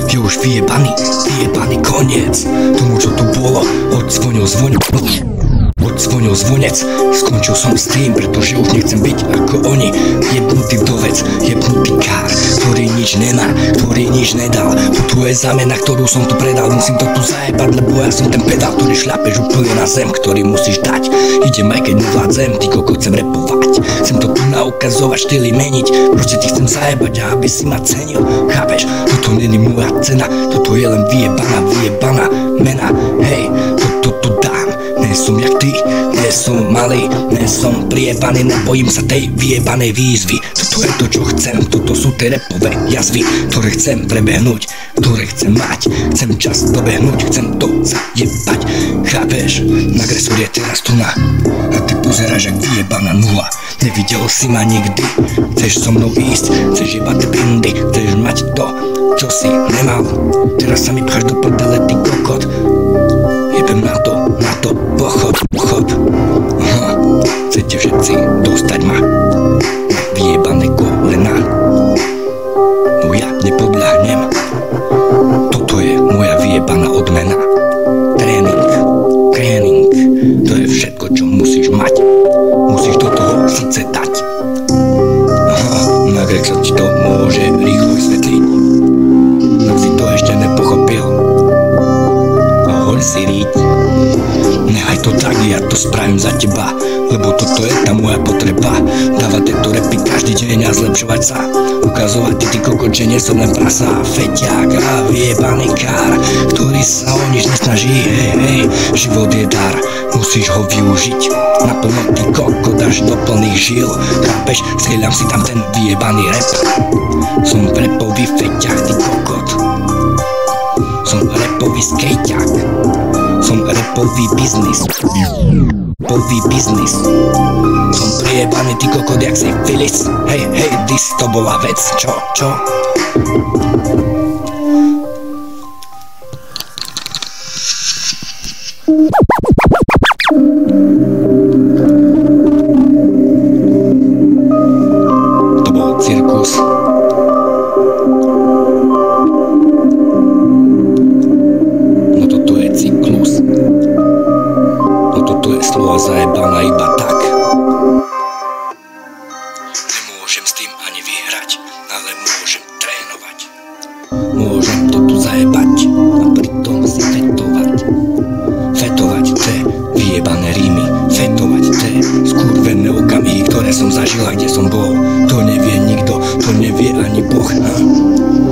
Je už vyjebaný koniec tomu, čo tu bolo. Odzvonil zvonec, skončil som s tým, pretože už nechcem byť ako oni. Jebnutý vdovec, jebnutý kár, ktorý nič nemá, ktorý nič nedal. Tu je zamena, ktorú som tu predal. Musím to tu zajebať, lebo ja som ten pedál, ktorý šľapeš úplne na zem, ktorý musíš dať. Idem aj keď nevládzem, ty koko, chcem repovať. Chcem to tu naukazovať, štýly meniť. Proste ti chcem zajebať, a aby si ma cenil. Chápeš, toto není moja cena, toto je len vyjebaná mena. Hej, toto tu dám. Nie som jak ty, nie som malý, nie som priebaný, nebojím sa tej vyjebanej výzvy. Toto je to, čo chcem, toto sú tie repové jazvy, ktoré chcem prebehnúť, ktoré chcem mať. Chcem čas dobehnúť, chcem to zajebať. Chápeš, agresor je teraz tu na a ty pozeráš jak vyjebaná nula. Nevidel si ma nikdy, chceš so mnou ísť, chceš jebať bindy, chceš mať to, čo si nemal. Teraz sa mi pcháš do prdele, ty kokot. Jebem na to, pochod. Aha, chcete všetci dostať ma vyjebané kolena. No ja nepodľahnem. Toto je moja vyjebaná odmena. Tréning, to je všetko, čo musíš mať. Musíš do toho srdce dať. Aha, nagrek sa ti to môže rýchlo vysvetliť. Ak si to ešte nepochopil, hoď si riť. Nechaj to tak, ja to spravím za teba, lebo toto je tá moja potreba. Dávať tieto repy každý deň a zlepšovať sa. Ukazovať ti, ty kokot, že nie som len prasa. Feťák a vyjebaný kár, ktorý sa o nič nesnaží. Hej, život je dar, musíš ho využiť naplno, ty kokot, až do plných žil. Chápeš, strieľam si tam ten vyjebaný rap. Som repový feťák, ty kokot. Som repový skejťák. Som repový biznis. Som priebaný, ty kokot, jak si Filis. Hej, dis, to bola vec. Čo? To bol cirkus. No toto je cyklus. No toto je slova zajebaná iba tak. Nemôžem s tým ani vyhrať, ale môžem trénovať. Môžem to tu zajebať a pritom si fetovať tie vyjebané rímy, fetovať tie skurvené okamihy, ktoré som zažil a kde som bol. To nevie nikto, to nevie ani Boh.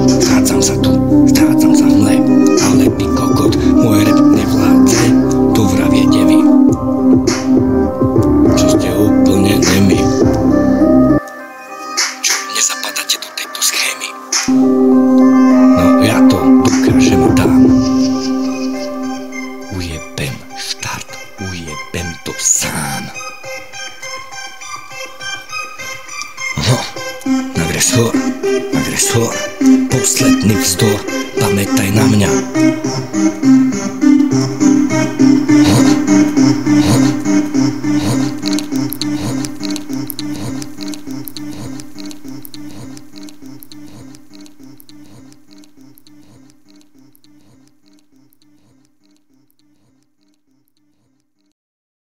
Strácam sa tu, strácam sa v mle, ale ty kokot, môj rap nevládze, to vravie devy, čo ste úplne nemi, čo nezapadáte do tejto schémy. No ja to dokážem a dám. Ujebem štart, ujebem to sám. Agresor, posledný vzdor, pamätaj na mňa.